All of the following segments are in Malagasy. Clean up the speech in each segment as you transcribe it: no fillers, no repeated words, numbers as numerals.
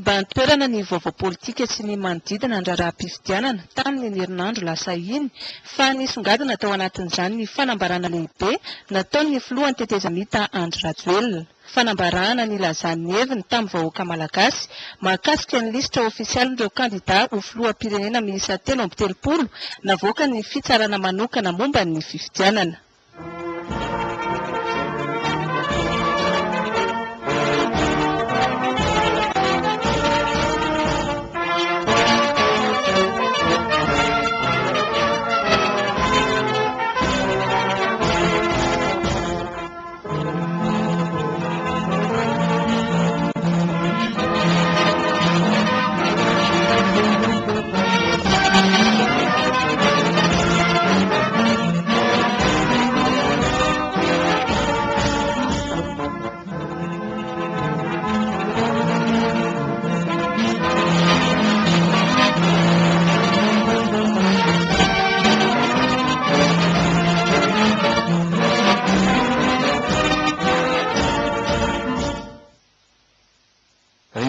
bantoerana ny vaovao politika sy ny manodidina ny raharaham-pifidianana tamin'ny herinandro lasa iny fa nisongadina tao anatin'izany ny fanambarana lehibe nataon'ny filohan'ny tetezamita Andry Rajoelina. Fanambarana ny lazan'ny heviny tamin'ny vahoaka malagasy mahakasika ny lisitra ofisialin'ireo kandida ho filoham-pirenena miisa 3 navoaka ny fitsarana manokana momba ny fifidianana.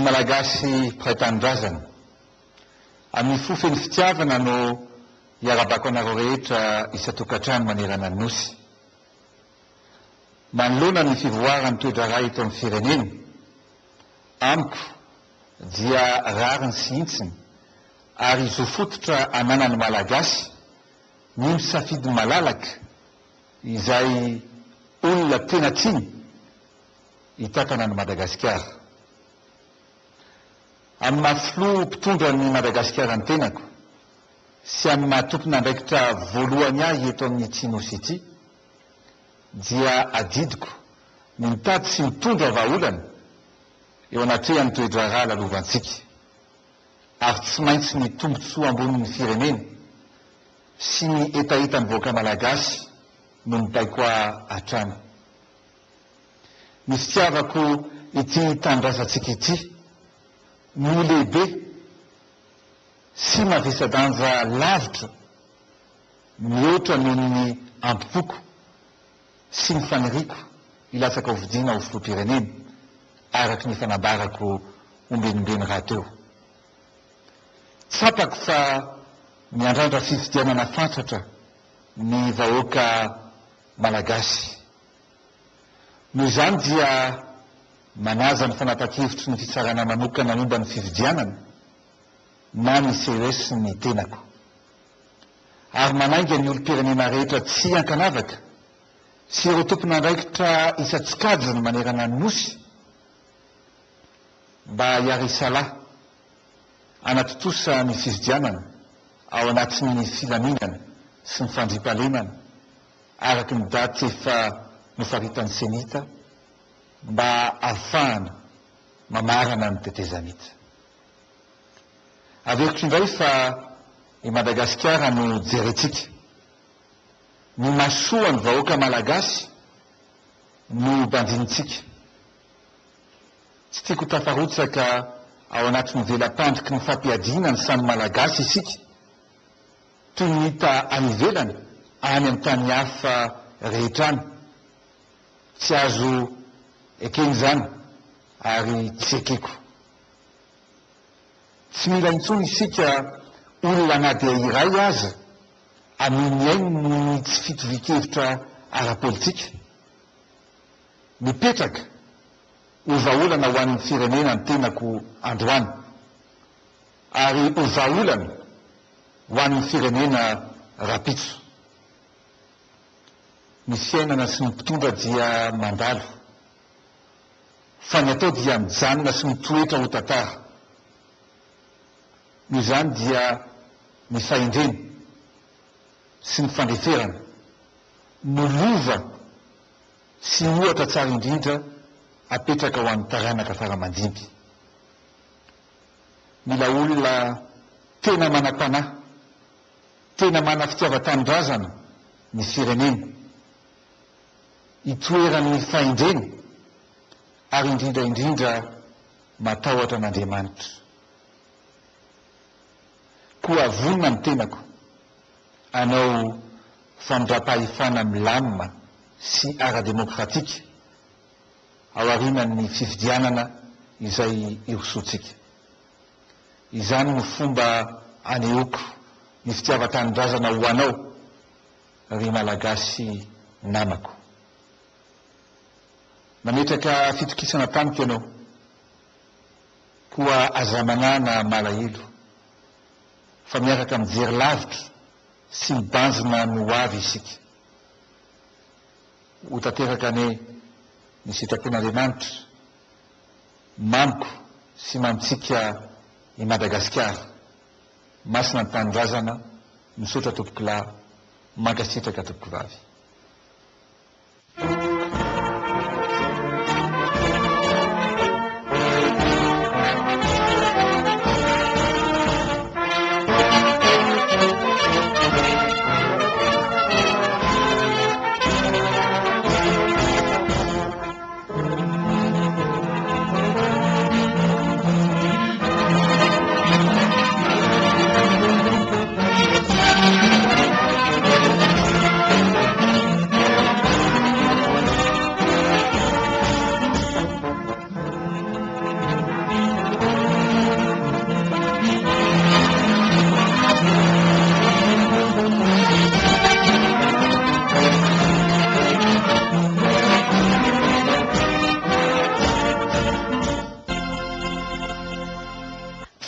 Malagasy praitandrazana amin'ny fofeny fitiavana no hiarabako anareo rehetra isa-tokantrano manerana ny nosy. Manoloana ny fivoarany toedrara eto amin'ny firenena, amiko dia rariny sy intsiny ary zo fototra ananany malagasy ny misafidy malalaka izay olona tena tiany hitatana ny Madagasikara. Amin'ny mahafiloha mpitondra ny Madagasikara ny tenako sy amin'ny mahatompona andraikitra voalohany ahy eto amin'ny tsinosy ity dia adidiko ny mitady sy mitondra vahaolana eo anatrehan'ny toe-draharaha lalovantsika ary tsy maintsy ny tombontsoa ambonin'ny firenena sy ny etaetan'ny vahoaka malagasy no mibaiko hatrany. Ny fitiavako ity tanindrazantsika ity no lehibe sy mavesa-danja lavitra mihoatra noho ny ampipoko sy ny faniriko ilatsaka ho vidiana ho filoham-pirenena araky ny fanambarako ombenimbeny raha teo. Tsapako fa miandrandra fifidianana fantatra ny vahoaka malagasy. Noho izany dia manaja ny fanapa-kevitry ny fitsarana manokana momba ny fifidianana na ny CES ny tenako ary manainga ny olom-pirenena rehetra tsy ankanavaka sy ireo tompon'andraikitra isa-tsikajiny manerana ny nosy mba hiarisalahy anatotosa ny fifidianana ao anatin'ny filaminana sy ny fandriampahalemana araky ny daty efa nofaritan'ny senita mba ahafahana mamarana ny tetezamita. Averiko indray fa i Madagasikara no jerentsika. Ny masoa ny vahoaka malagasy no bandinitsika. Tsy tiako tafarotsaka ao anatin'ny velam-pandriky ny fampiadiana ny samy malagasy isika toy ny hita any ivelany any amin'ny tany hafa rehetrany. Tsy azo ekeny zany ary tsy ekeko. Tsy mila intsony isika olona na dia iray aza amin'ny ainy ny tsy fitovi-kevitra ara-politika. Mipetraka ho vahaolana ho an'ny firenena ny tenako androany ary ho vahaolana ho an'ny firenena rapitso. Ny fiainana sy ny mpitondra dia mandalo fa ny atao dia mijanona sy mitoetra ho tantara. Noho izany dia ny fahendrena sy ny fandreferana no lova sy ohatra tsara indrindra apetraka ho an'ny taranaka fara-mandimby. Mila olona tena manam-panahy, tena mana fitiava-tanindrazana ny firenena, hitoeran'ny fahendrena ary indrindra matahotra an'Andriamanitra. Koa vonina ny tenako anao famindram-pahefana milamina sy ara-demokratika ao aorianan'ny fifidianana izay irosotsika. izany no fomba anehoako ny fitiavan-tanindrazana ho anao ry malagasy namako. Nametraka fitokisana tamiko ianao, koa azamanana malahelo, fa miaraka mijery lavitra sy mibanjina no avy isika. Ho tanteraka ane ny sitrapon'Andriamanitra mamiko sy mamitsika i Madagasikara. Masina ny tanindrazana, misaotra tompoko lahy, mankasitraka tompoko vavy.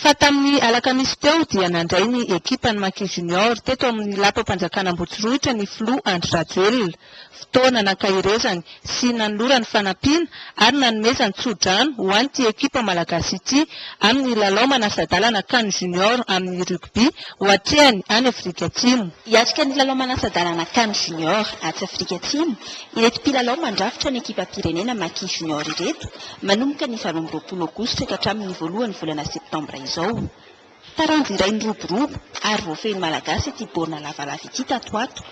Fa tamin'ny alakamisy teo dia nandray ny ekipa ny Maki Junior teto amin'ny lapa-panjakana Ambotsiroitra ny filoha Andry Rajoelina. Fotoana nankairezany sy nanolora ny fanampiana ary nanomezany tsodrano ho an'ity ekipa malagasy ity amin'ny lalao manasadalana CAN Junior amin'ny rugby ho atrehany any Afrika Atsimo. Hiatrika ny lalao manasadalana CAN Junior aty Afrika Atsimo, ireto mpilalao mandrafitra ny ekipa pirenena Maki Junior ireto manomboka ny 20 Aogositra ka hatramin'ny voalohany volana Septambra izao. Taranjy iray ny roborobo ary voafehiny malagasy ity baolina lavalava ity tatoato.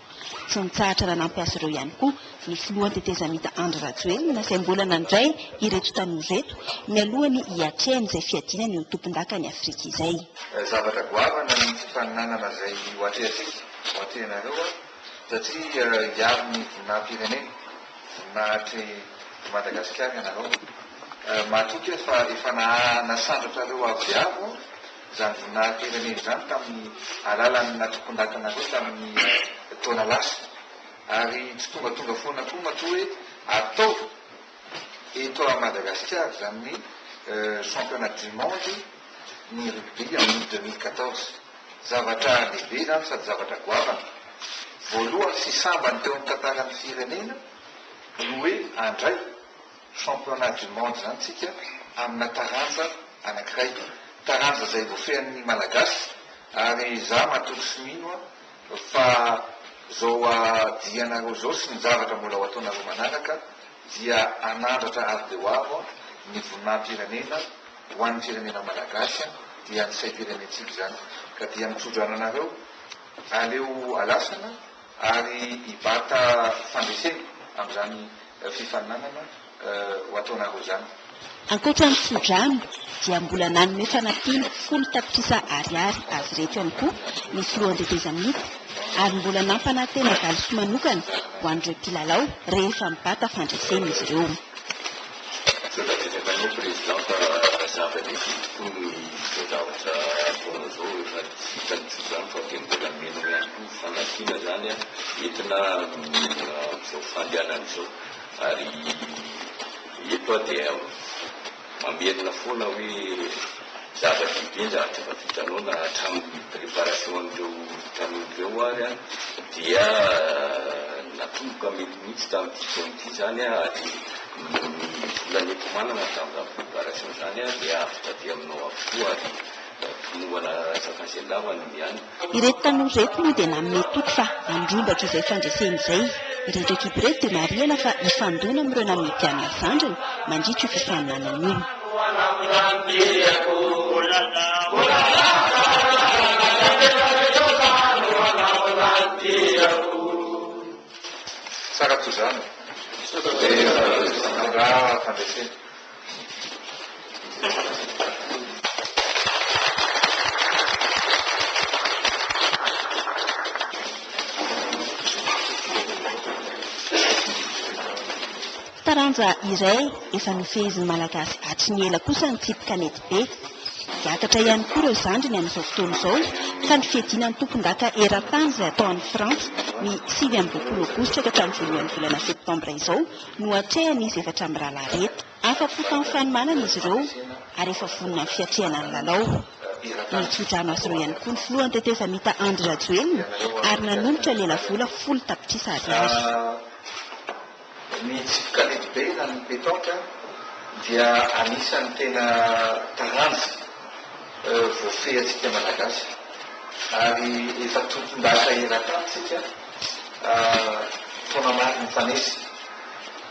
Tsy nitsahatra nanampy azy ireo ihany koa ny filohan'ny tetezamita Andry Rajoelina nasay mbola nandray ireto tanora ireto mialohany hiatrehany izay fiadinany ho tompon-daka ny Afrika izay. Zavatra goavana ny fifaninanana izay ho atrehantsika, ho atrehanareo satria hiaro ny voninahim-pirenena, voninahitry Madagasikara ianareo. Mahatoky fa efa nasandratra ireo avy avo izany voninahim-pirenena izany tamin'ny alalan'ny natompon-dakanareo tamin'ny taona lasa, ary tsy tonga foana koa matoa hoe atao eto à Madagasikara izany ny championnat du monde ny rugby amin'ny 2014. Zavatra lehibe izany sady zavatra goavana. Voalohany sy sambany teo amin'ny tantaran'ny firenena no hoe andray championnat du monde zany tsika amina taranja anankiray, taranja izay voafehan'ny malagasy, ary za matoky sy mino fa zao dianareo zao sy ny zavatra mbola ho ataonareo manaraka dia anandratra avy dia ho avo ny voninahim-pirenena ho an'ny firenena malagasy dia ny saim-pirenentsika izany, ka dia mitsodrano anareo aleo alasana ary hibata fandresena amin'izany fifaninanana ho ataonareo izany. Ankoatra ny tsodrano dia mbola nanome fanampiana 10 tapitrisa ariary azy reto ihany koa ny filohan'ny tetezamita, ary mbola nampanantena valiso manokana ho an'ireo mpilalao rehefa mibata fandresena izy ireo. Mampienina foana hoe zavatra benjatra efa vitanao na hatramin'ny préparation an'ireo tanora ireo ary dia natomboka mety mihitsy tamin'ity taon'ity zany ary volaneko manana tamin'izany préparation zany dia afaka dia aminao avokoa ary tonoana sakazay lavany ihany. Ireto tanora ireto moa dia nanome toky fa andrombaka izay fandresena izay. Ireto ekipa ireto dia marihana fa hifandona amin'ireo nanome mpianina zandriny mandritra io fifaninanana io. Tsara toy izany dia raha fandresena. Taranja iray efa nofehin'ny malagasy atriny ela kosa ny tsipy kanety be. Miakatra ihany koa ireo zandriny amin'izao fotoana izao ka ny fiadinan'ny tompon-daka eran-tany izay atao any Frantsa ny 9 Aogositra ka hatramin'ny voalohan'ny volana Septambra izao no hatrehany izy efatra amby rahalahareta. Afa-po tamin'ny fanomanana izy ireo ary efa vonona amin'ny fiatrehana ny lalao. Nitsodrano azy ireo ihany koa ny filohan'ny tetezamita Andry Rajoelina ary nanolotra lela-vola 10 tapitrisa ariary. Ny tsipoka lehibe na ny pétanque dia anisan'ny tena taranja voafehantsika malagasy ary efa tompon-daka eran-tany tsika taona maro mifanesy.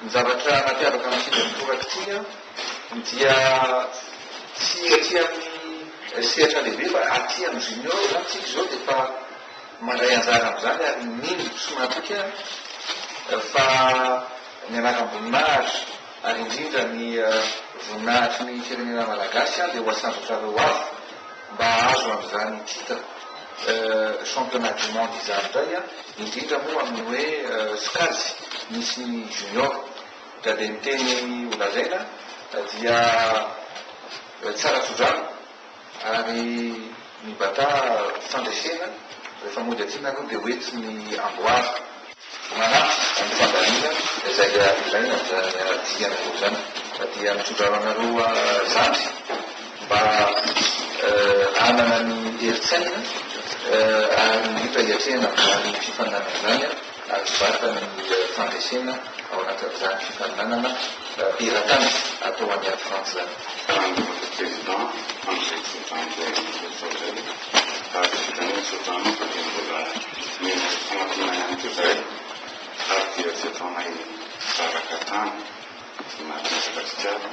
Ny zavatra nampiavaka amintsika mitoraka tia dia tsy aty amin'ny sehatra lehibe fa aty amin'ny junior tsika zao dia efa mandray anjara amin'izany ary mino somatika fa ny anaram-boninahitra ary indrindra ny voninahitry ny firenena malagasy dia ho asandratra reo avy mba azo amin'izany titre championnat du monde izany indray indrindra moa amin'ny hoe scazy misy ny junior ka dia ny teny olazaina dia tsara sodrano ary ny bata fandresena rehefa mody aty nareo dia hoety ny amboary manampy amin'ny fandarina izay ilaina dianareo zany dia mitsodraronareo zandry mba anana ny heritsaina ary mitra hiatrehana ny fifaninanana zany ary vata ny fandresena ao anatin'izany fifaninanana eran-tany atao any amin'ny Frantsa zany. Président amin'izay tsodrano ary fitaniny tsodrano fa dia mbola mena fanampinana ihany koa zay ary dia tsy ataonay zavaka tany Madagasikara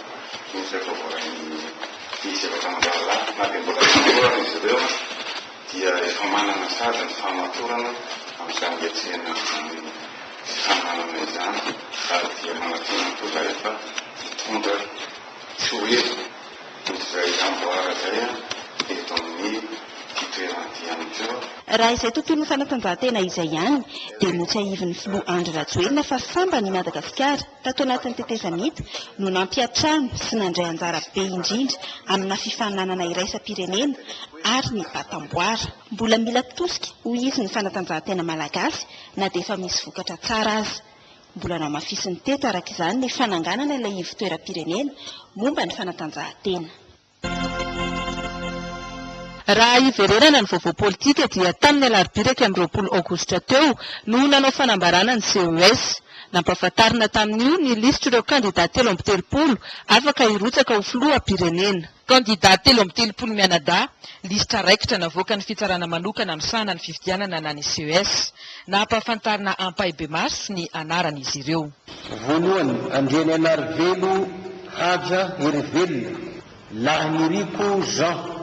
misy efa voarainy misy efatra mandala na dia mbola fanamborana izy ireo dia efa manana sady ny famatorana amin'izany hiatrehana amin'ny fifaninanana izany ary dia manatena koa zay fa mitondra tsy hoe izay amboara zay eto amin'ny fitoeranty ihany koa. Raha izay tontolon'ny fanatanjahantena izay ihany dia no tsy ahivon'ny filoha Andry Rajoelina fa sambany Madagasikara tato anatin'ny tetezamita no nampiatrano sy nandray anjara be indrindra amina fifaninanana iraisam-pirenena ary ny batamboara. Mbola mila tosika ho izy ny fanatanjahantena malagasy na dia efa misy vokatra tsara azy. Mbola namafisy ny teto araka izany ny fananganana ilay ivon-toeram-pirenena momba ny fanatanjahantena. Raha ivererana ny vaovao politika dia tamin'ny alarobia 20 Aogositra teo no nanao fanambarana ny CES. Nampahafantarina tamin'io ny lisitra ireo kandidat 13 afaka hirotsaka ho filoham-pirenena. Kandidat 13 mianadahy, lisitra raikitra navoaka ny fitsarana manokana misahana ny fifidianana na ny CES. Nampahafantarina Ampahibbe Masy ny anaran'izy ireo. Voalohany, Andriany Anarivelo Haja Herivelona, Lahiniriko Jean,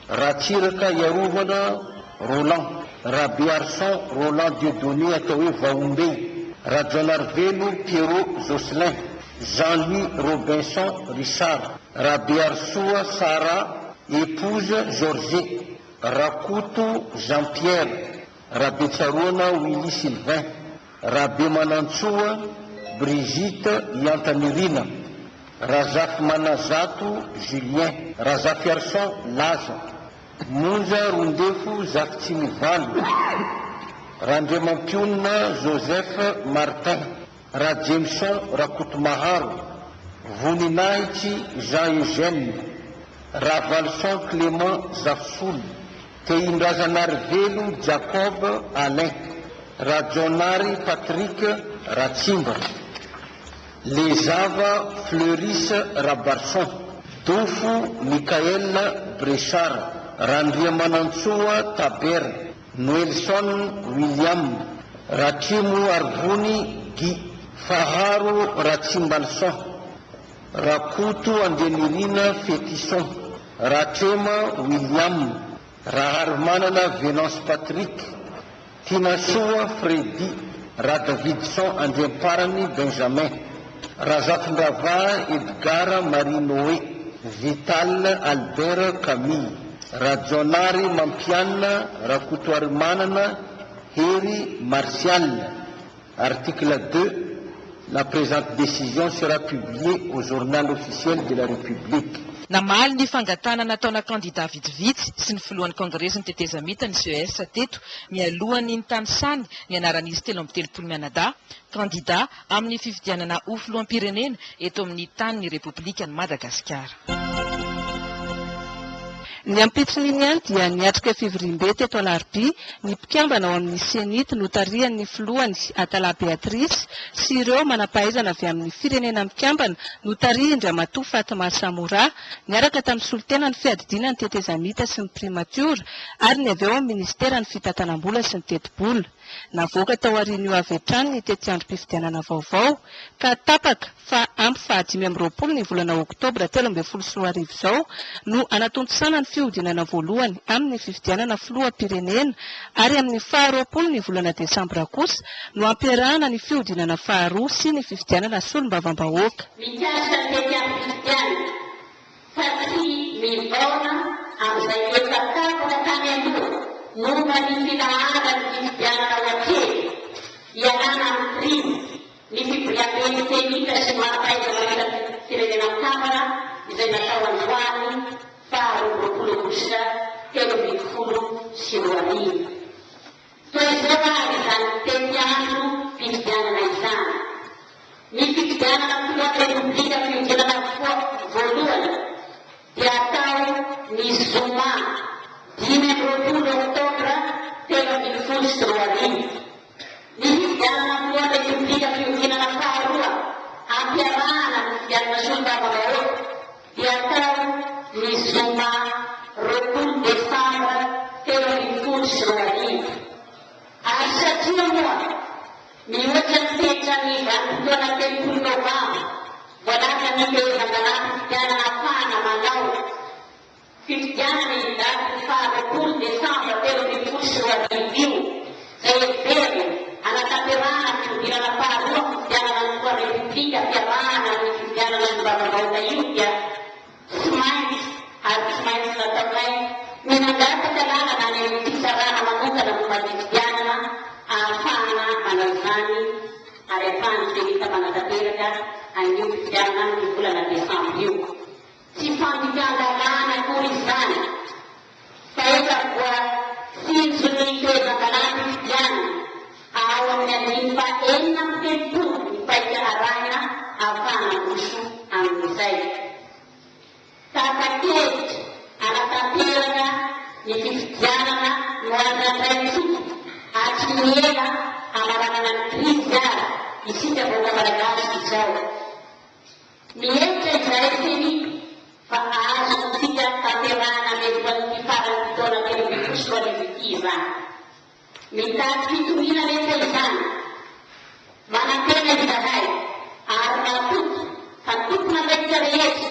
Ratsiraka Iarovana Roland, Rabearson Roland Dieudonné atao hoe Vaombey, Rajanarivelo Pierrot Jocelyn, Jean-Louis Robinson Richard, Rabearsoa Sarah, épouse Georget, Rakoto Jean-Pierre, Rabetsaroana Willy Sylvain, Rabe Manantsoa Brigitte Yantamirina, Razaf Manazato Julien, Razaf Arson Laza, Monja Rondefo Zaktsimivaly, Randremampiona Joseph Martin, Rajemson Rakotomaharo, Voninahitsy Jean-Eugène, Ravalson Clément Zafsoul, Teindrazanarivelo Jacob Alain, Rajonary Patrick Ratsimba, Lezava Fleuris Rabarson, Dofo Michael Brechard, Randriamanantsoa Taber, Noelson William, Ratrimo Arvony Guy, Faharo Ratsimbalson, Rakoto Andenirina Fétisson, Ratrema William, Raharmanana Venance Patrick, Tinasoa Freddy, Radavidson Andremparany Benjamin, Razafindrava Edgar Marie Noé, Vital Albert Camille, Rajonary Mampiana Rakotoarimanana Heri Martial. Article 2. La présente décision sera publiée au journal officiel de la République. Namaly ny fangatana nataona kandida vitsivitsy sy ny filohan'ny kongresy ny tetezamita ny CES teto mialohan'ny ny Tansany ny anaran'izy 3 Mianada kandida amin'ny fifidianana ho filoham-pirenena eto amin'ny tanin'ny Repoblikan'i Madagasikara. Ny ampitson'iny ihany dia niatrika fivoriam-be teto Alarobia ny mpikambana ao amin'ny senity notarian'ny filohany Atala Beatrice sy ireo manampahaizana avy amin'ny firenena mikambana notaria Indramatoa Fatima Samora niaraka tamin'ny solitena ny fiadidiana ny tetezamita sy ny primatiora ary ny avy eo amin'ny ministera ny fitantanam-bola sy ny teti-bola. Navoaka tao aorian'io avy hatrany ny tetiandrom-pifidianana vaovao ka tapaka fa ampy 5 ny volana Oktobra 2014 izao no anatontosana ny fihodinana voalohany amin'ny fifidianana filoham-pirenena ary amin'ny 20 ny volana Desambra kosa no ampiarahana ny fihodinana 2 sy ny fifidianana solombavam-bahoaka. Mikasika tetiandrom-pifidianana satria mivaona amin'izay efa-tapaka tany aloha momba ny filaharany fifidianana ho atkely ialana amin'ny primy ny fiboriam-ben'ny senita sy mampahaizana firenena mikambana izay natao androany 20 aogositra 2014. Toy izao ary izany tetiandro fifidianana izany. Ny fifidianana filohan'ny Repoblika fifidianana voalohany dia atao ny zoma 20 Oktobra 2014. Ny fifidianana filohan'ny Repoblika fifidianana faharoa ampiarahana ny fifidianana solombavam-bahoaka dia atao ny zoma 20 Desambra 2014. Ary satria moa mihoatra ny fetra ny vanim-potoana 30 Novambra voalaza ny fehezam-banahy fifidianana afahana manao fifidianana daty 20 Desambra 2014 io zay heverina anatanterahana fifidianana faharoa fifidianana ny koa Repoblika fiarahana ny fifidianana solombavam-bahoaka io dia tsy maintsy ary tsy maintsy nataonay minangataka lalana ny amin'ny fisarana manokana momba ny fifidianana ahafahana manao izany ary ahafahany senita manatanteraka an'io fifidianana ny volana Desambra io. Tsy fampitan-dalàna akory izany fa efa voasinjo ny toezam-dalàna fifidianana ao amin'ny andiny faha-enina amby 30 ny paika arahina ahafahana moso amin'izay. Tapa-kevitra anatanteraka ny fifidianana no azandraitsika atrimiela amaranana ny krizy ary isika vaoka malagasy izao. Mihevitra izay senita fa azontsika tanterahana mevoan'ny fifarany fotoana 2014 izany. Mitady fitomina rehetra izany manantena izahay ary matoto fa tokona rehetra rehetra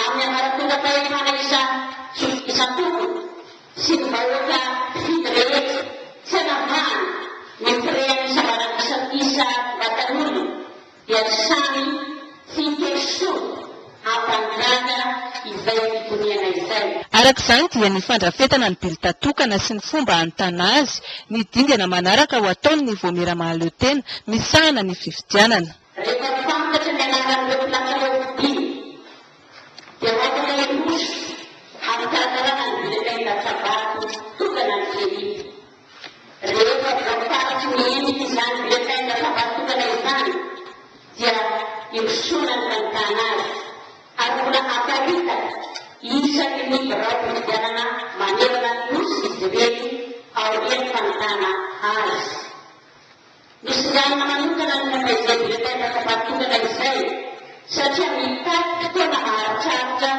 amin'ny amaratonga fahefana isan-tokony sy ny vahoaka fidy rehetra tsy anavana ny firean'ny savanana vatan'olona dia samy fikesoa ampandrana izay fitoniana izay. Arak'izany dia ny fandrafetana ny bilita-tokana sy ny fomba hanontana azy ny dingana manaraka ho ataony ny voamera mahaleo-tena misahana ny fifidianana. Rehefa fantatra ny anaran'ireo mpilankalao-vidiana dia afaka eroso amin'ny karakarana ny biletena sabato tokana ny senita. Rehefa voafaritry ny endrika izany biletena sabato tokana izany dia irosona ny fanontana azy ary mbola aparitaka isaky ny birao fifidianana manerana nosy izy ireny aorian'ny fanontana azy. Misy zanana manokana ny mampiazay biletena sabato tokana izay satria mitady fotoana maharitraritra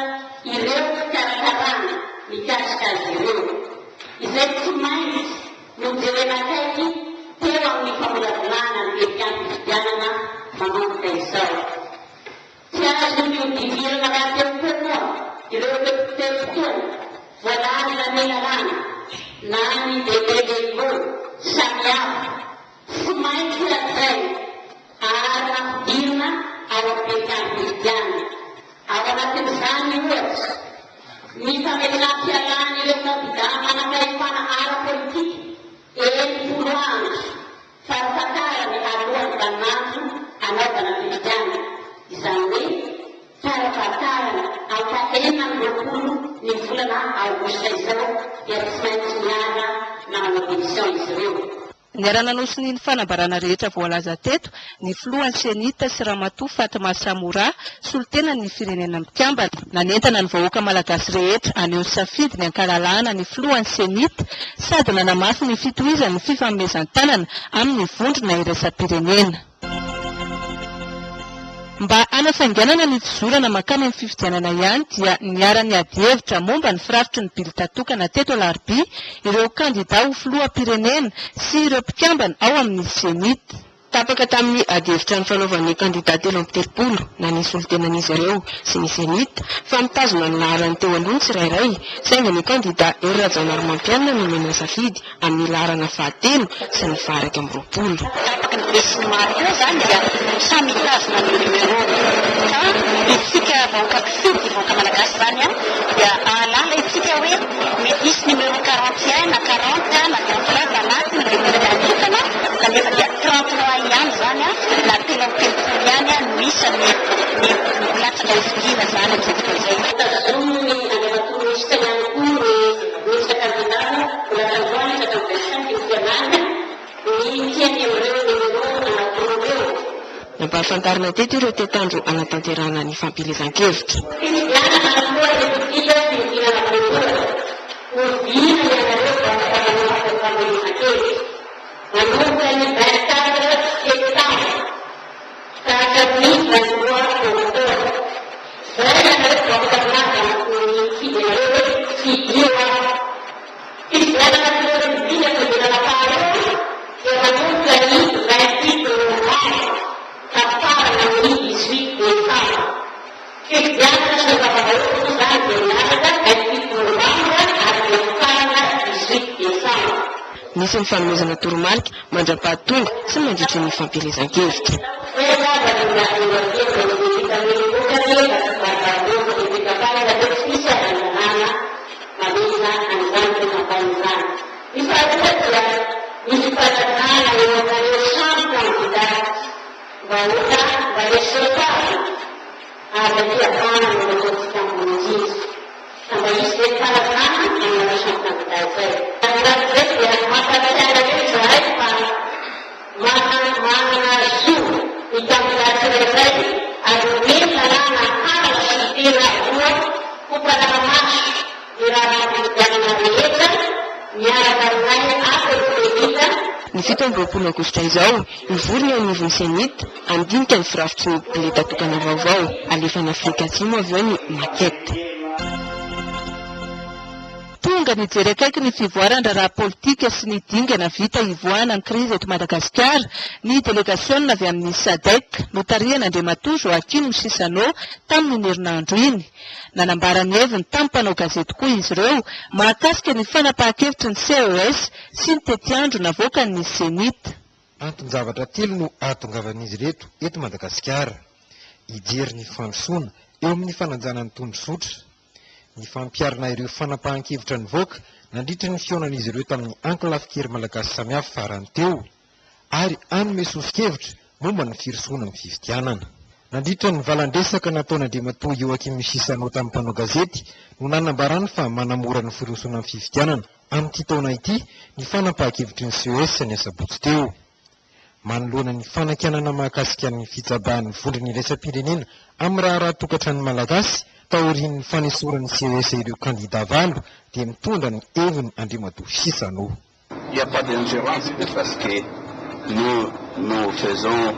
ireo fikarakarana mikasika azy ireo izay tsy maintsy nojerena akaiky teo amin'ny famolavolana ny tetiandro fifidianana manomboka izao. Tsy azo miodivirana raha teo koa ireo teo-fotoana voalaza ny lalàna na ny degré samihafa tsy maintsy azay ary ampidirina ao amin'ny tetiandro fifidianana. Ao anatin'izany ohatra ny famelona-pialana ireo kandida manam-pahefana ara-politika 70 andro farafatarany alohan'ny banandro anaovana fifidianana. Izany hoe farafatarana ampaena aogosta izao dia tsy maintsy miara manao émission izy ireo. Ny arana-nosy ny fanambarana rehetra voalaza teto ny filohan'ny senita sy ramatoa Fatma Samora solitena ny firenena mikambana nanentana ny vahoaka malagasy rehetra aneo safidy ny ankalalahana ny filohan'ny senita sady nanamafy ny fitohizan'ny fifanomezan-tanana amin'ny vondrona iraisam-pirenena. Mba anafainganana ny fizorana makany amin'ny fifidianana ihany dia niara-ny adi-hevitra momba ny firafitry ny bilitatokana teto Alarobia ireo kandida ho filoham-pirenena sy ireo mpikambana ao amin'ny senita. Tapaka tamin'ny adi-hevitra ny fanaovan'ny kandida 330 na ny solitenan'izy ireo sy ny senita fa mitazona ny laharany teo aloha tsirairay saingy ny kandida Hery Rajaonarimampianina no nomena safidy amin'ny laharana 7 sy ny 220. Tapaka ny besin'ny maro eo zany dia samy mitazona ny numéro ka isika vahoaka mpifidy vahoaka malagasy zany dia alala isika hoe misy numéro 41 na 40 na 33 anatiny dia miranitana kanefa dia 33 ihany zany na telopelopolo ihany misy ny latsaka isidina zany amin'izay izay. Tazominy andevatoro isika ihany koa misy kandidata lakanjoany 85 ifianana ny tiany ireo numéro anatireo. Nampahafantarina teto ireo tetandro anatanterahana ny fampilezan-kevitra. Fidiana anakoa epitila fidirana kultura urdina ianareo vahoaka fampilezan-kevitra. Manomboka ny 24 septambra ka hatramin'ny 23 octobre. Zay ianareo vahoaka ny fidinareo hoe fidio fidiana kultura fidiana fidirana fahareo dia manomboka ny 28 novembre ka farana ny 18 décembre. Fidiana sy ny vahoaka zany dia miaraka 28 novembre ary farana 18 décembre. Misy ny fanomezana toromarika mandra-pahatonga sy mandritry ny fampilezan-kevitra. Ny 17 aogositra izao ivory ny anivon'ny senita andinika ny firafitry ny bilitatokana vaovao alefany Afrika Atsimo avy eo ny makety. Tonga nijery akaiky ny fivoarana raha politika sy ny dingana vita ivoahana ny krizy eto Madagasikara ny delegaciona avy amin'ny SADC notarihana Andriamatoa Joaquim Chissano tamin'ny herinandro iny. Nanambara ny heviny tamin'ny mpanao gazety koa izy ireo mahakasika ny fanapahan-kevitry ny CES sy ny tetiandro navoaka ny senita. Anton-javatra telo no ahatongavan'izy reto eto Madagasikara. Ijery ny fandrosoana eo amin'ny fananjana ny tondrosotra. Ny fampiarana ireo fanapahan-kevitra ny voaka nandritra ny fionan'izy ireo tamin'ny anklafikely malagasy samihafa farany teo ary anome sosi-kevitra momba ny firosoana amin'ny fifidianana. Nandritra ny valandresaka nataon'Andriamatoa Joaquim Chissano tamin'ny mpanao gazety no nanambarany fa manamora ny firosoana amin'ny fifidianana amin'ity taona ity ny fanapahan-kevitry ny CES ny asabotsy teo. Manoloana ny fanakianana mahakasika ny fitsabahan'ny vondrony iraisam-pirenena amin'ny raha tokantrano malagasy taorian'ny fanesoran'ny CES ireo kandida valo dia mitondra ny heviny Andriamatoa Chissano. Il n'y a pas d'ingérence parce que nous faisons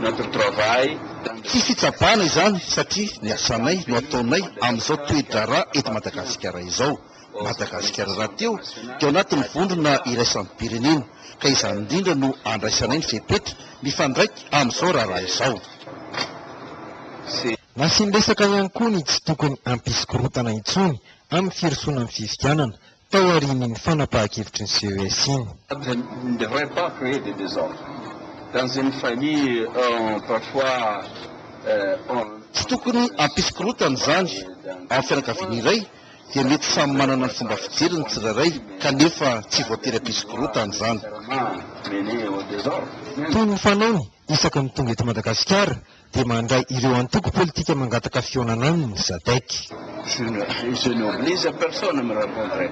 notre travail. Tsy fitsabana izany satria ny asanay no ataonay amin'izao toe-draharaha eto Madagasikara izao. Madagasikara raha teo dia anatin'ny vondrona iraisan'ny pirenena ka izany indrindra no andraisanay ny fepetra mifandraiky amin'izao raharaha izao. Nasiany-resaka ihany koa ny tsy tokony ampisokorotana intsony amin'ny firosoana amin'ny fifidianana tao aorian'ny fanapahan-kevitry ny CES iny. Ne devrait pas créer des désordres. Dans une famille, parfois, Tsy tokony ampisokorotana zany amin'ny fianakaviana iray dia mety samy manana ny fomba fijery ny tsirairay kanefa tsy voatery ampisokorotana zany. Toy ny fanaony isaky ny tonga eto Madagasikara dia mandray ireo antoko politika mangataka fionana aminy SADC. Je n'oblige personne à me rencontrer.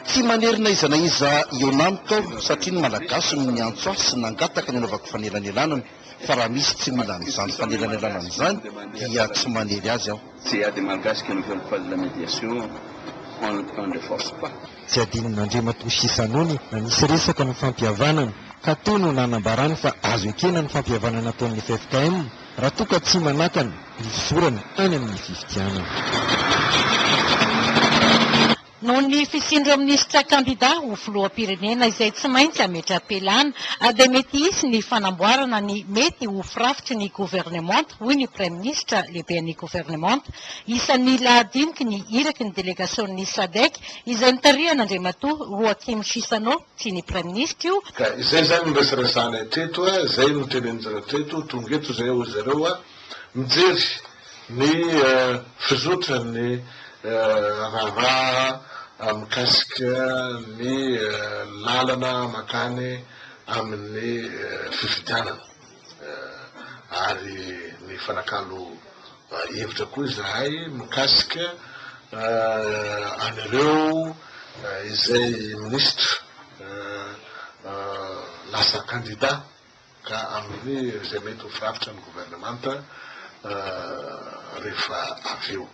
Tsy manerina iza na iza ionamiko satria ny malagasy no miantso ahy sy nangataka ny anaovako fanelanelanana fa raha misy tsy mila an'izany fanelanelanana izany dia tsy manery azy aho. S'il y a des malgaches qui ne veulent pas de la médiation, on ne force pas. Tsy adinon'Andriamatoa Sisanony na nisy resaka ny fampihavanana ka toy no nanambarany fa azo ekena ny fampihavanana ataon'ny FFKM raha toa ka tsy manakana ny fisorana any amin'ny fifidianana. Noho ny fisindro minisitra kandida ho filoham-pirenena izay tsy maintsy ametra-pelana dia mety hisy ny fanamboarana ny mety ho firafitry ny gouvernement hoy ny prime ministre lehibe ny gouvernement isan'ny lahadiniky ny iraky ny delegation'ny SADC izay nitarihan'Andriamatoa Joachim Chissano sy ny prime ministre io. Ka izay zany miresaresana teto zay no tenenjara teto tonga eto zay ho zareo mijery ny fizotra ny raharaha mikasika ny lalana makany amin'ny fifidianana ary ny fanakalo hevitra koa izahay mikasika an'ireo izay ministre lasa candidat ka amin'ny izay mety ho firafitra ny gouvernemanta rehefa avy eo.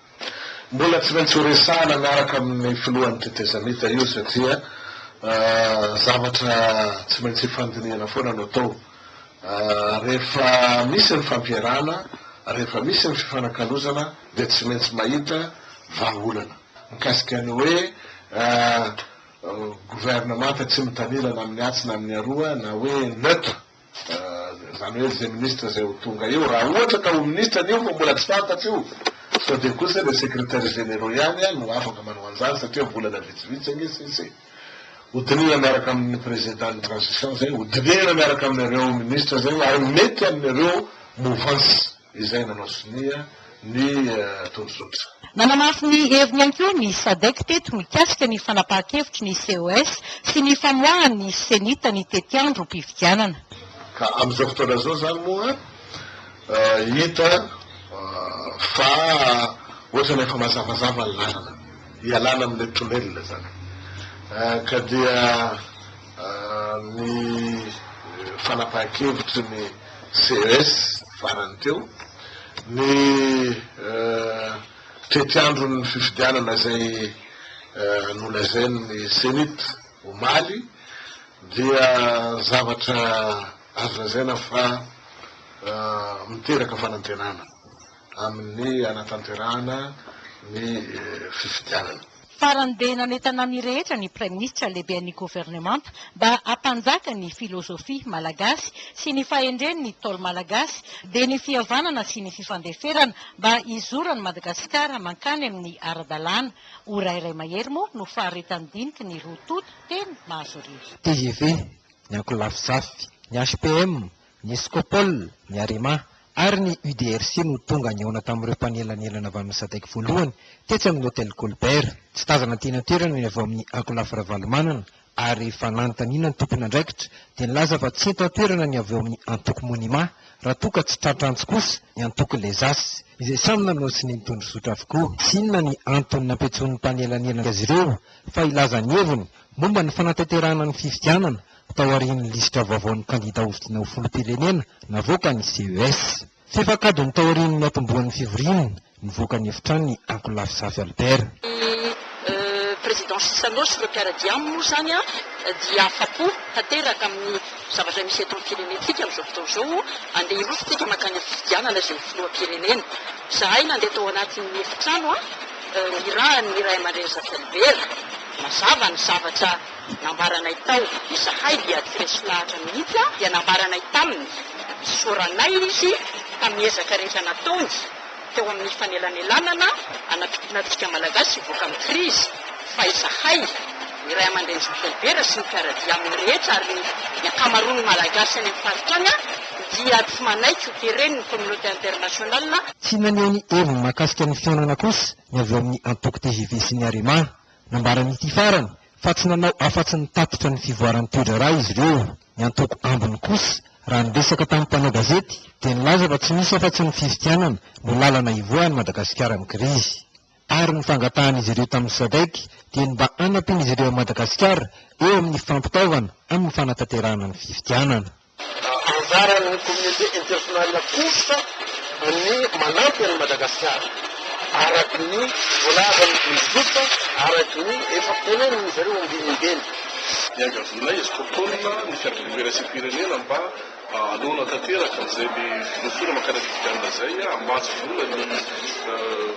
Mbola tsy maintsy horesahana miaraka amin'ny filohan'ny tetezamita io satria zavatra tsy maintsy fandinihana foana no atao. Rehefa misy ny fampiarana, rehefa misy ny fifanakalozana dia tsy maintsy mahita vahaolana. Mikasika ny hoe gouvernemanta tsy mitanilana amin'ny atsy na amin'ny aroa na hoe neutre, zany hoe zay ministre zay ho tonga eo raha ohatra ka ho ministre an'io fa mbola tsy fantatra io. So dia kosa le secrétaire généraux ihany no afaka manao an'izany satria volana vitsivitsy angesy hodinina miaraka amin'ny président de transition zay, hodinina miaraka amin'ireo ministre zay ary mety amin'ireo mouvance izay nanao sonia ny tondrosotra. Nanamafy ny heviny ihany koa ny SADC teto mikasika ny fanapahan-kevitry ny COS sy ny famoahany senita ny tetiandro mpifidianana. Ka amin'izao fotoana zao zany moa hita fa ohatra efa mazavazava ny lalana hialana amin'ny tunnel zany ka dia ny fanapahan-kevitry ny CES farany teo ny tetiandro ny fifidianana zay nolazain'ny senita omaly dia zavatra azo lazaina fa miteraka fanantenana amin'ny anatanterahana ny fifidianana. Farany be nanentana ny rehetra ny prime ministre lehibe ny gouvernement mba hampanjaka ny filozofia malagasy sy ny fahendreny ny tolo malagasy dia ny fihavanana sy ny fifandeferana mba hizorany Madagasikara mankany amin'ny ara-dalàna. Orairay mahery moa no faharetan-diniky ny rototo teny Mahazoria. TGV, ny Ankolafisafy, ny HPM, ny Scopol, ny Arema ary ny UDRC no tonga ny aona tamin'ireo mpanelanelana avy amin'ny SADC voalohany tetsy amin'ny hôtel Colbert. Tsy tazana tena toerana ny avy amin'ny Ankolafy Ravalomanana ary fanantanina ny tompony andraikitra dia nilaza fa tsy eto toerana ny avy amin'ny antoko monima raha toa ka tsy tratrantsy kosa ny antoko Lezasy izay samy nanao sy ny tondrosotra avokoa. Sinona ny antony nampiantsoan'ny mpanelanelana azy ireo fa ilaza ny heviny momba ny fanatanterahana ny fifidianana tao aorian'ny lisitra vaovaon'ny kandida hovidiana ho filoham-pirenena navoaka ny CES. Fefakadiny tao aorian'ny atombohan'ny fivoriana nivoaka ny efitrano ny Ankolafisafy Albert. Président Chissano sy ireo mpiara-dia aminy moa zany dia afa-po tanteraka amin'ny zavatra misy eto amin'ny firenentsika amin'izao fotoana izao andeha hirosotsika mankany amin'ny fifidianana izay filoham-pirenena. Zahay nandeha tao anatin'ny efitrano nirahany Ray aman-dreny Albert mazava ny zavatra nambaranay tao izahay dia tsy resy lahatra mihitsy dia nambaranay taminy soranay izy tamiezaka rehetra nataony teo amin'ny fanelanelanana anapitinantsika malagasy hivoaka amin'ny krizy fa izahay ny Ray aman-dreny Albert sy ny mpiara-dia amin'ny rehetra ary ny akamaroany malagasy any amin'ny faritra any dia tsy manaiky ho tereny ny communauté internationale. Tsy naneho ny heviny mahakasika ny fionana kosa ny avy amin'ny antoko TGV sy ny Arema nambaran'ity farany fa tsy nanao afa-tsy ny tatitra ny fivoaran'ny toedrara izy ireo. Ny antoko ambiny kosa Raha niresaka tamin'ny mpanao gazety dia nilaza fa tsy misy afa-tsy ny fifidianana no lalana ivoahany Madagasikara amin'ny krizy. Ary ny fangatahan'izy ireo tamin'ny SADC dia mba hanampin'izy ireo a Madagasikara eo amin'ny fampitaovana amin'ny fanatanterahana ny fifidianana. Anjaran'ny communauté internationale kosa ny manampy an'i Madagasikara araky ny voalazany vondrozotra araky ny efa teneniny zareo ambinimbeny. Miangavina izy kotonina ny fianakaviveran'isam-pirenena mba aloana tanteraka amin'izay le finosona makana fifidianana zay amatsy vola ny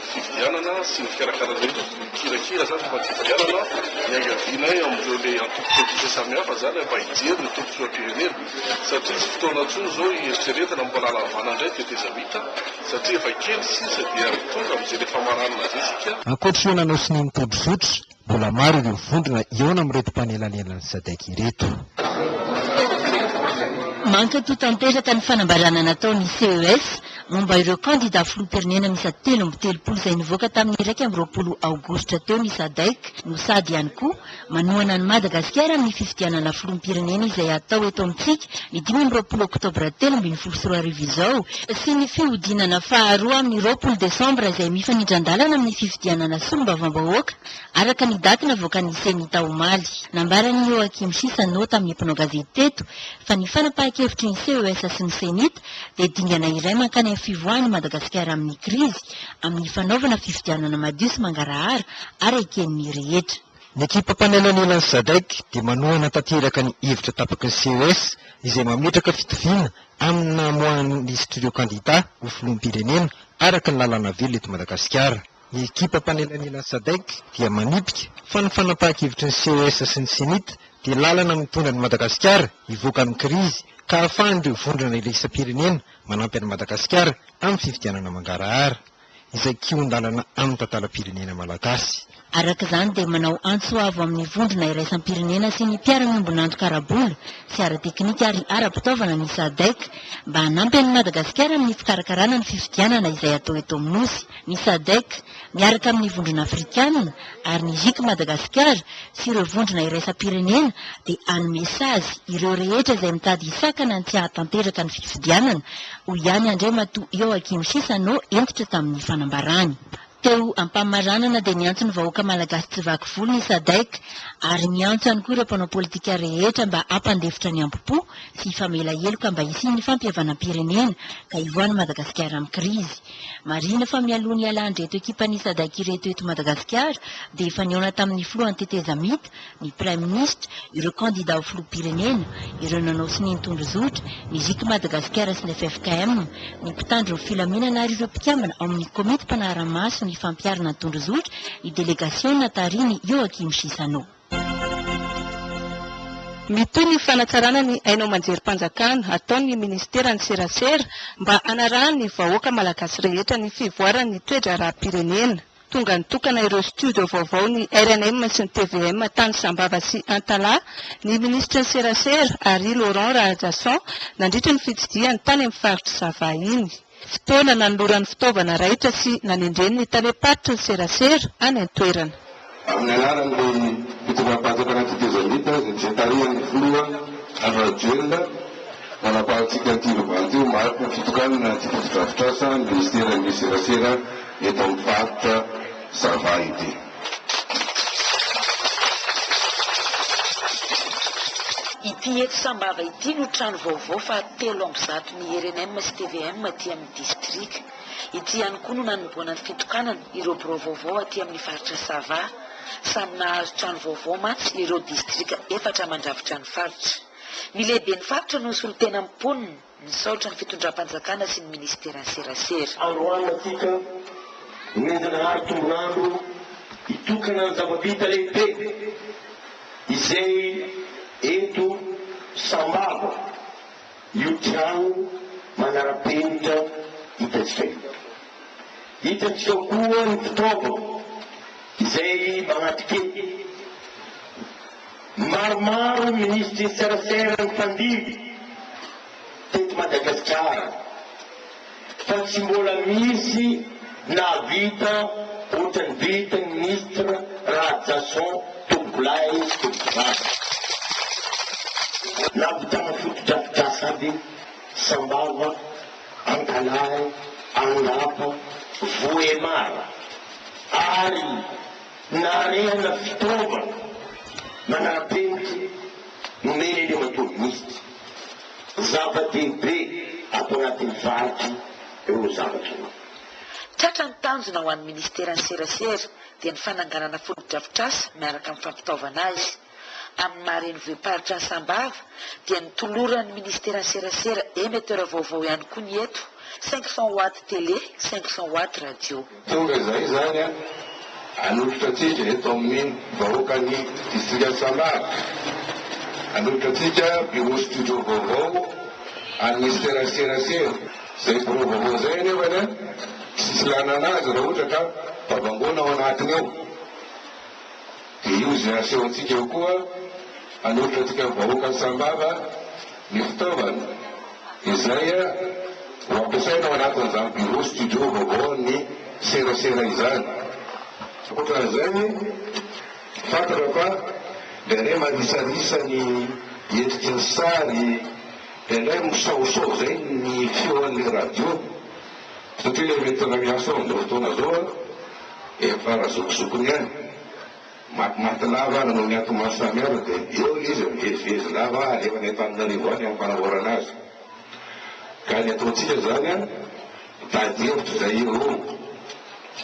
fifidianana sy ny fikarakarana kirakira zany fa fifidianana miangavina amin'ireo le antoko politika samihafa zany mba hijery ny tombontsoam-pirenena satria tsy fotoana ntsony zao eritreretana mbola lavana indray tetezamita satria efa kely sisa dia tonga amin'izay le famaranana zay sika. Ankoatra io nanao sy ny mitodrozotra mbola maro ireo vondrona eona amin'ireto mpanelanelan'ny SADC ireto. Mankato tanteraka ny fanambarana nataon'ny CES momba ireo kandida filoham-pirenena miisa 13 izay nivoaka tamin'ny 20 aogositra teo ny SADC no sady ihany koa manohana ny Madagasikara amin'ny fifidianana filoham-pirenena izay atao eto amintsika ny 20 oktobra 2024 izao sy ny fihodinana faharoa amin'ny 20 desambra izay mifanindran-dalana amin'ny fifidianana solombavam-bahoaka araka ny daty navoakan'ny senita omaly. Nambaran'ny Joakim Sisano tamin'ny mpanao gazety teto fa ny fanapahan-kevitry ny CES sy ny senita dia dingana iray mankany amin'ny fivoahan'ny Madagasikara amin'ny krizy amin'ny fanaovana fifidianana madio sy mangarahara ary eken'ny rehetra. Ny ekipa mpanelanelan'ny SADC dia manohana tanteraka ny hevitra tapaky ny CES izay mametraka fitoviana amin'ny namoahan'ny listy ireo kandida ho filoham-pirenena araka ny lalana velona eto Madagasikara. Ny ekipa mpanelanelan'ny SADC dia manipika fa ny fanapahan-kevitry ny CES sy ny senita dia lalana mitondra ny Madagasikara hivoaka amin'ny krizy ka ahafahan'ireo vondrona iraisam-pirenena manampy an'i Madagasikara amin'ny fifidianana mangarahara izay kion-dalana amin'ny tantalam-pirenena malagasy. Araka izany dia manao antsoavo amin'ny vondrona iraisam-pirenena sy ny mpiara-miombon'andro karabola sy ara-teknika ary ara-pitaovana ny SADC mba hanampy an'i Madagasikara amin'ny fikarakarana ny fifidianana izay atao eto amin'ny nosy. Ny SADC miaraka amin'ny vondrona afrikanina ary ny JIC Madagasikara sy ireo vondrona iraisam-pirenena dia hanome sazy ireo rehetra izay mitady hisakana ny tsy hahatanteraka ny fifidianana ho ihany andray matoa Joakim Sisano entitra tamin'ny fanambarany. Teo ampamaranana dia niantso ny vahoaka malagasy tsy vaky volo ny SADC ary miantso ihany koa ireo mpanao politika rehetra mba hampandefitra ny ampopo sy famela heloka mba hisian'ny fampihavanam-pirenena ka hivoan'ny Madagasikara amin'ny krizy. Marina fa mialoha ny halandra eto ekipan'ny SADC ireto eto Madagasikara dia efa nihaona tamin'ny filohan'ny tetezamita ny Prime Ministre, ireo kandida ho filoham-pirenena, ireo nanao sy ny nitondrozotra, ny JIC Madagasikara sy ny FFKM, ny mpitandro ny filaminana ary ireo mpikambana ao amin'ny komity mpanara-maso ny fampiarana ny tondrozotra ny delegasiona tariny Joakim Sisano. Mitoy ny fanatsarana ny hainao manjerim-panjakana ataon'ny ministera ny serasera mba hanarahany ny vahoaka malagasy rehetra ny fivoarany ny toetra ara-pirenena. Tonga nitokana ireo studio vaovao ny RNM sy ny TVM tany Sambava sy Antala ny ministra ny serasera ary Laurent Radasson nandritra ny fitsidiany tany amin'ny faritra Sava iny. Fotoana nanoloran'ny fitaovana raitra sy nanendreny ny talepatitra ny serasera any an-toerana. Amin'ny anaran'ny fitondram-panjakana tetezamita izay tarihany filoha Androajoelina manapahantsika an'ity marika fitokanana ty fotodrafitrasa ny ministeran'ny serasera eto amin'ny faritra Sava ity. Ity eto Sambava ity no trano vaovao fa 300 ny RNM sy TVM aty amin'ny distrika. Ity ihany koa no nanomboana ny fitokanana ireo birao vaovao aty amin'ny faritra Sava. Samy nahazo trano vaovao matsy ireo distrika 4 mandravitra ny faritra. Ny lehibe ny faritra no solotena amponiny nisaotra ny fitondram-panjakana sy ny ministera ny serasera. Androany atika nenjanahary tombonandro hitokana ny zava-bita lehibe izay eto Sambava io trano manara-penitra hitantsika. Hitantsika koa ny fitaovana izay magnatike maromaro ministry serasera ny mpandidy teto Madagasikara fa tsy mbola misy navita ohatrany vita ny ministra Radasson Tobolay Tobolay navitana fotodrafitrasa sady Sambava, Antanay, Angapa, Voemara, ary narehana fitaovana manara-penitra nomeny eny amatovinisty zava-dehibe ato anatin'ny varitra eo zavatra anao. Tratra ny tanjona ho an'ny ministeran'ny serasera dia ny fananganana fotodrafitrasa miaraka amin'ny fampitaovana azy. Amin'ny maha-rénové-paritra ny Sambava dia nitoloran'ny ministeran'ny serasera émetteur vaovao ihany koa ny eto 500 watts télé, 500 watts radio. Tonga izay zany anotritra atsika eto amin'ny vahoakan'ny district Sambava. Anotritra atsika bureau studio vaovao an'ny ministeran'ny serasera. Zay bureau vaovao zay anefa tsisy lana anazy raha ohatra ka babangona ao anatiny ao. Dia io zay aseho antsika eo koa anotritra atsika vahoakan'ny Sambava ny fitaovana izay ho ampiasaina ao anatin'izany bureau studio vaovao ny serasera izany. Ankoatran'izany fantatra fa ilay manisarisa ny endriky ny sary ilay misaosao zay ny feon'ilay radio satria ilay metera miasa ao amin'izao fotoana zao efa razokizokony ihany maty lava nanao ny atomany samihafa dia eo izy mivezivezy lava alefa ny Antananarivo any amin'ny fanamboarana azy. Ka ny ataontsika zany mitady hevitra zay io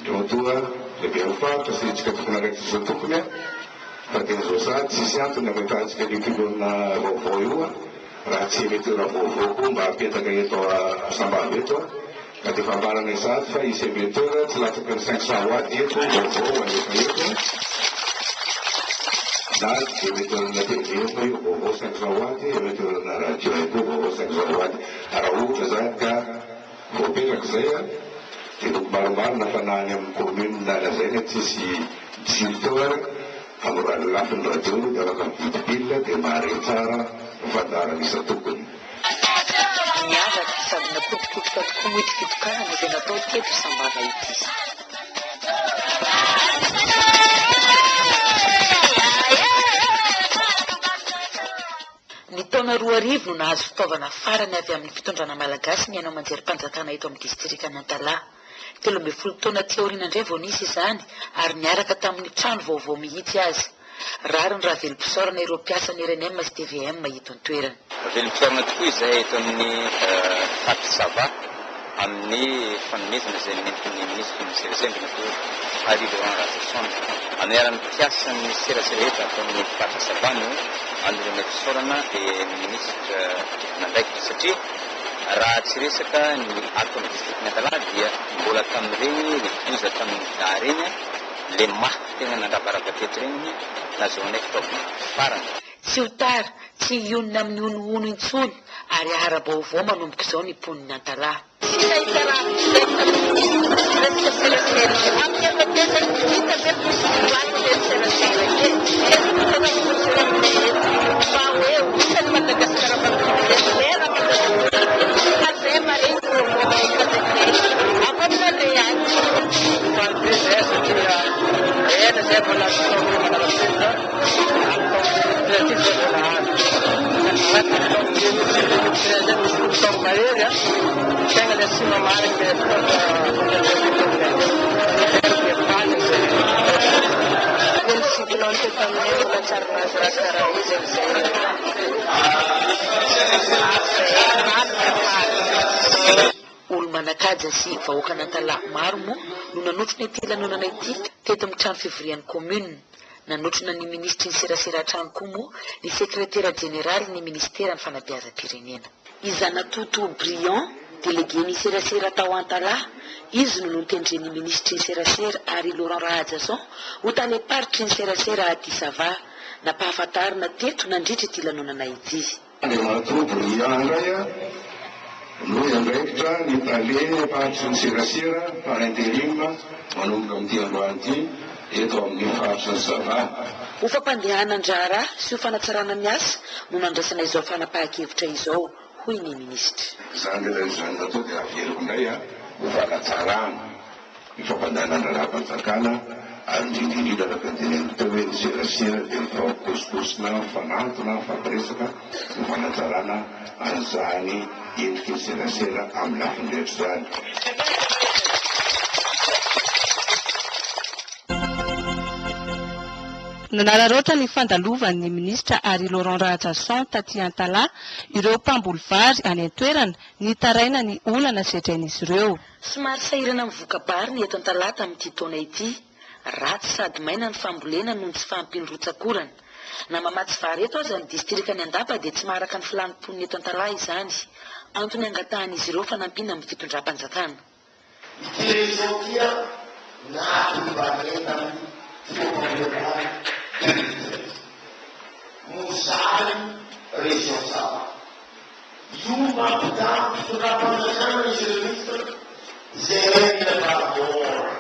eo toa lehibe mifaritra sy tsika tokony araiky zao tokony fa tena zao sady tsisy antony ametahantsika ny pilona vaovao io raha tsy émetteur vaovao koa mba apetaka eto Sambava eto ka dia fambarana sady fa izy émetteur tsy latsaky ny 500 watts eto vaovao anefa eto na émetteur na télé efa io vaovao 500 watts émetteur na radio eko vaovao 500 watts raha ohatra zany ka voapetraka zay dia loko maromaro nafanany amin'ny commune nalazany tsisy jiro teo amorany lafiny radio dia afaka mividy pile dia mahare tsara fandarana isa tokony. Miavaka sady napotipotika tokoa moa ity fitokanana izay natao teto Sambava ity. Ny taona 2000 no nahazo fitaovana farany avy amin'ny fitondrana malagasy ny hanao manjerim-panjakana eto amin'ny distrika Nantala. 13 taona teoriana indray vao nisy izany ary niaraka tamin'ny trano vaovao mihitsy azy. Raro ny raha velom-pisaorana ireo mpiasan'ny RNM sy TVM eto an-toerana. Velom-pisaorana tokoa izay eto amin'ny Fatra Sava amin'ny fanomezana izay nentin'ny ministra ny serasera toa Henri Laurent Razasson. Aniaran'ny mpiasan'ny serasera eto atao amin'ny Fatra Sava no anorana fisaorana dia ministra nandraikitra satria raha tsy resaka ny ato amin'ny district Nantala dia mbola tamin'ireny rivoza tamin'ny dareny le maha tena nandrabarabateto regny nazahoana fitaovana farany. Tsy ho tara, tsy ionina amin'ny ono-ono intsony ary ahara-baovao manomboka izao ny pon'ny Nantala. Olo manakaja sy vahoaka Nantala maro moa no nanotrona ity lanonana ity teto amin'ny trano fivorian'ny commune. Nanotrona ny ministry ny serasera trano koa moa ny sekretera jeneraly ny ministera ny fanabeazam-pirenena. Izanatoto Briand, délégué ny serasera tao Antala, izy no notendren'ny ministry ny serasera Henri Laurent Razasson ho taleparitry ny serasera aty Sava nampahafantarina teto nandritra ity lanonana ity. Andriamatoa Briand indray no andraikitra ny taleparitry ny serasera par intérim manomboka amin'ity androany ity eto amin'ny faritra ny Sava. Ho fampandehanan-draharaha sy ho fanatsarana ny asa no nandraisana izao fanapahan-kevitra izao hoy ny ministra. Zany ilay zany natao dia aveloko indray ho fanatsarana ny fampandehanan-draharaha-panjakana ary indrindrindrindra araka ny teneniko teo hoe ny serasera dia mifampikosokosona mifanantona mifampiresaka ny fanatsarana an'izany endriky ny serasera amin'ny lafiny rehetra zany. Nanararoatra ny fandalovan'ny minisitra Ary Laurent Radjasson taty Antala ireo mpamboly vary any an-toerana nitaraina ny olana setrain'izy ireo. Somary sahirana mivoaka bary ny eto Antala tamin'ity taona ity. Ratsy sady maina ny fambolena noho tsy fahampiny rotsakorana. Na mamatsy vary eto aza ny distrika ny Andapa dia tsy maharaka ny filanimpon'ny eto Antala izany. Antony angatahan'izy ireo fanampiana amin'ny fitondram-panjakana. Mozary région Sava. Io mampidamy fitondram-panjakana izy rehetra zay milavora.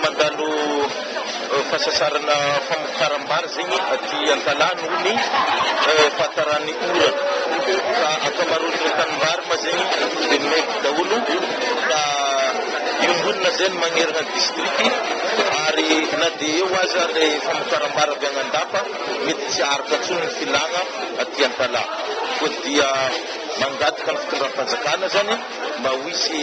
Mandalo fasasarana famokaram-bary zegny aty Antala noho ny fahatarany orana. Ka ankamaroan'ny tanimbary ma zegny dia mety daholo ka iombonina zay ny magnerana distriky ary na dia eo aza ilay famokaram-bary avy Andapa mety tsy araka intsony ny filagna aty Antala. Koa dia mangataka ny fitondram-panjakana zany mba ho hisy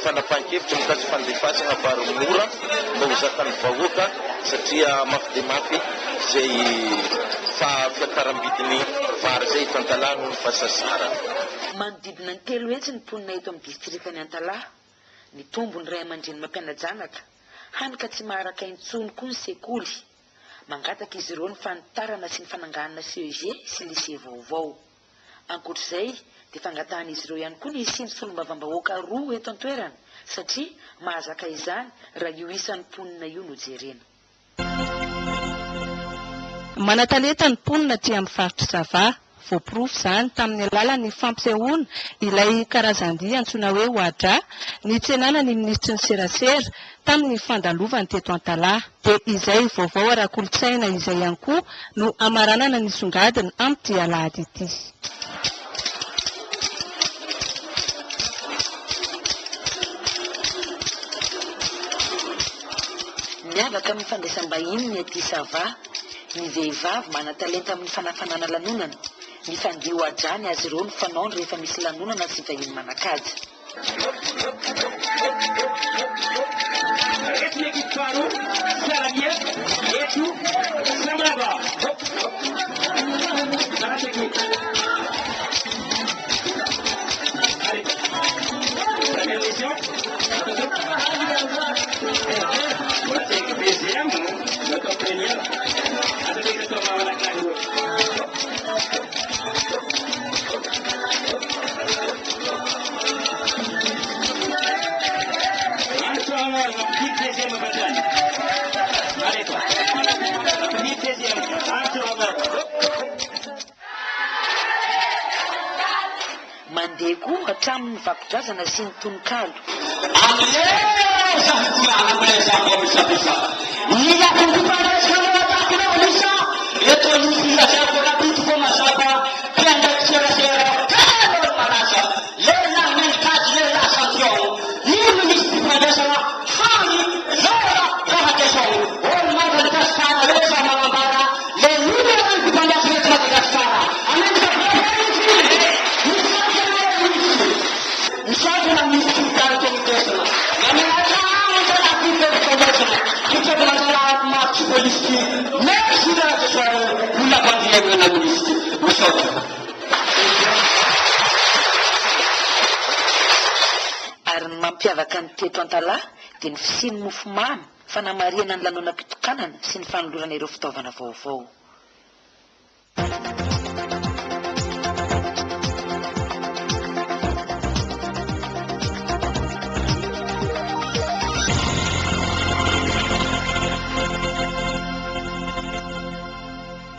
fanapahan-kevitra mikasy fandefasana vary mora mba ho zakan'ny vahoaka satria mafy dia mafy zay fiakaram-bidiny vary zay eto Antala noho ny fasasara. Manodidina ny telo hetsy ny mponina eto amin'ny distrika ny Antala. Ny tombony ray aman-dreny mampiana-janaka hany ka tsy maharaka intsony koa ny sekoly. Mangataka izy ireo ny fanitarana sy ny fananganana CEG sy lycée vaovao. Ankoatr'izay dia fangatahan'izy ireo ihany koa ny isiny solombavam-bahoaka roa eto an-toerana satria mahazaka izany raha io isan'ny mponina io no jerena. Manatalenta ny mponina ty amin'ny faritra Sava. Voaporofo izany tamin'ny alalan'ny fampisehoana ilay karazan-dia antsoina hoe Oadra nitsenana ny ministry ny serasera tamin'ny fandalovany teto Antala. Dia izay vaovao ara-kolontsaina izay ihany koa no amaranana ny songadina amin'ity alahady ity. Miavaka amin'ny fandraisam-bahiny ny aty Sava, ny vehivavy mana-talenta amin'ny fanafanana lanonana. Mifandio adrany azy ireo ny fanaony rehefa misy lanonana sy vahiny manan-kaja. Mandeha koa hatramin'ny vakidrazana sy ny tononkalo. Ary ny mampiavaka ny teto Antala dia ny fisian'ny mofomamy, fanamariana ny lanonam-pitokanana sy ny fanolorana ireo fitaovana vaovao.